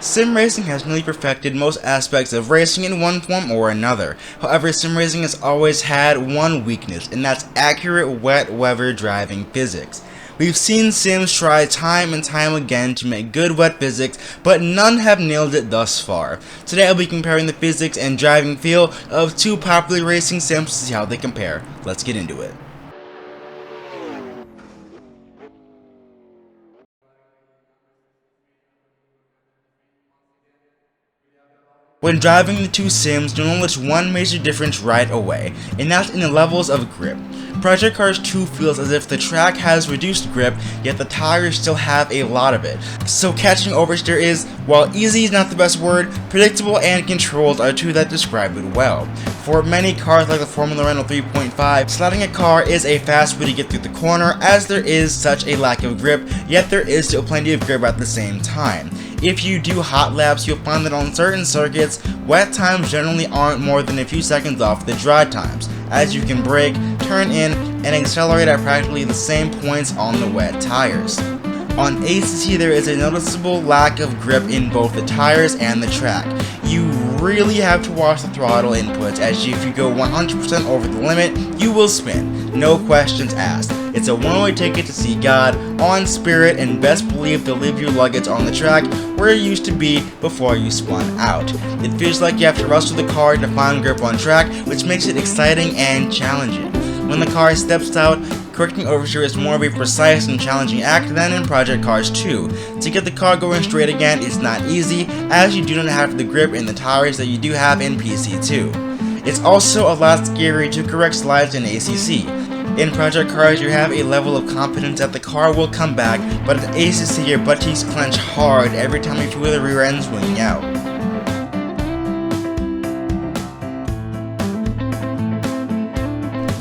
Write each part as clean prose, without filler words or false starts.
Sim racing has nearly perfected most aspects of racing in one form or another. However, sim racing has always had one weakness, and that's accurate wet weather driving physics. We've seen sims try time and time again to make good wet physics, but none have nailed it thus far. Today I'll be comparing the physics and driving feel of two popular racing sims to see how they compare. Let's get into it. When driving the two sims, you'll notice one major difference right away, and that's in the levels of grip. Project Cars 2 feels as if the track has reduced grip, yet the tires still have a lot of it. So catching oversteer is, while easy is not the best word, predictable and controlled are two that describe it well. For many cars like the Formula Renault 3.5, sliding a car is a fast way to get through the corner as there is such a lack of grip, yet there is still plenty of grip at the same time. If you do hot laps, you'll find that on certain circuits, wet times generally aren't more than a few seconds off the dry times, as you can brake, turn in, and accelerate at practically the same points on the wet tires. On ACC, there is a noticeable lack of grip in both the tires and the track. You really have to watch the throttle inputs, as if you go 100% over the limit, you will spin. No questions asked. It's a one-way ticket to see God, on Spirit, and best believe they'll leave your luggage on the track where you used to be before you spun out. It feels like you have to wrestle the car to find grip on track, which makes it exciting and challenging. When the car steps out, correcting oversteer is more of a precise and challenging act than in Project Cars 2. To get the car going straight again is not easy, as you do not have the grip in the tires that you do have in PC2. It's also a lot scarier to correct slides in ACC. In Project Cars, you have a level of confidence that the car will come back, but in ACC your butt cheeks clench hard every time you feel the rear end swinging out.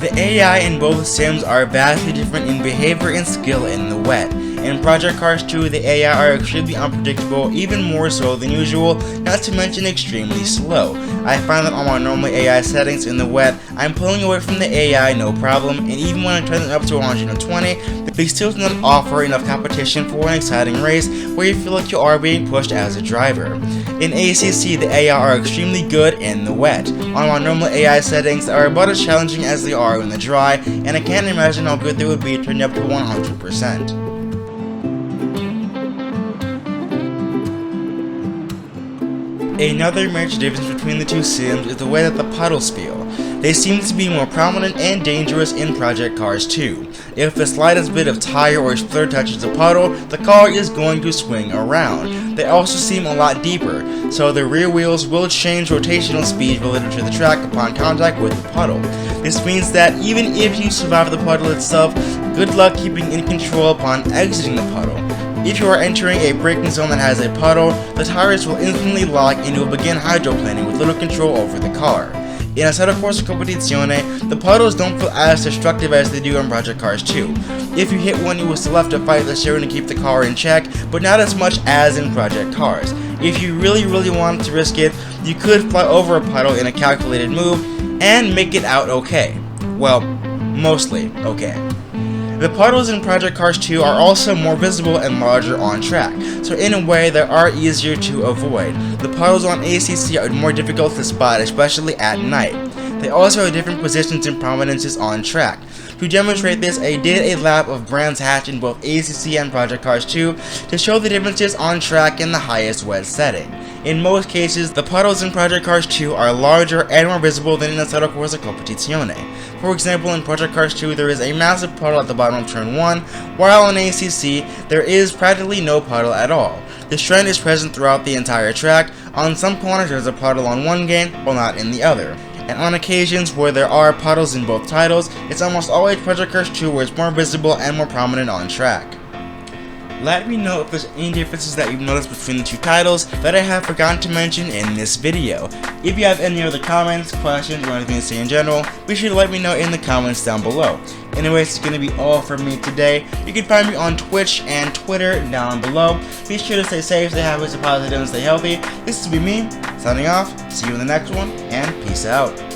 The AI in both sims are vastly different in behavior and skill in the wet. In Project Cars 2, the AI are extremely unpredictable, even more so than usual, not to mention extremely slow. I find that on my normal AI settings in the wet, I'm pulling away from the AI no problem, and even when I turn them up to 120, they still do not offer enough competition for an exciting race where you feel like you are being pushed as a driver. In ACC, the AI are extremely good in the wet. On my normal AI settings, they are about as challenging as they are in the dry, and I can't imagine how good they would be turned up to 100%. Another major difference between the two sims is the way that the puddles feel. They seem to be more prominent and dangerous in Project Cars 2. If the slightest bit of tire or splitter touches a puddle, the car is going to swing around. They also seem a lot deeper, so the rear wheels will change rotational speed relative to the track upon contact with the puddle. This means that even if you survive the puddle itself, good luck keeping in control upon exiting the puddle. If you are entering a braking zone that has a puddle, the tires will instantly lock and you will begin hydroplaning with little control over the car. In Assetto Corsa Competizione, the puddles don't feel as destructive as they do in Project Cars 2. If you hit one, you will still have to fight the steering to keep the car in check, but not as much as in Project Cars. If you really wanted to risk it, you could fly over a puddle in a calculated move and make it out okay. Well, mostly okay. The puddles in Project Cars 2 are also more visible and larger on track, so in a way they are easier to avoid. The puddles on ACC are more difficult to spot, especially at night. They also have different positions and prominences on track. To demonstrate this, I did a lap of Brands Hatch in both ACC and Project Cars 2 to show the differences on track in the highest wet setting. In most cases, the puddles in Project Cars 2 are larger and more visible than in Assetto Corsa Competizione. For example, in Project Cars 2 there is a massive puddle at the bottom of turn 1, while in ACC there is practically no puddle at all. This trend is present throughout the entire track. On some corners there's a puddle on one game, while not in the other. And on occasions where there are puddles in both titles, it's almost always Project Cars 2 where it's more visible and more prominent on track. Let me know if there's any differences that you've noticed between the two titles that I have forgotten to mention in this video. If you have any other comments, questions, or anything to say in general, be sure to let me know in the comments down below. Anyways, it's going to be all from me today. You can find me on Twitch and Twitter down below. Be sure to stay safe, stay happy, stay positive, and stay healthy. This has been me, signing off. See you in the next one, and peace out.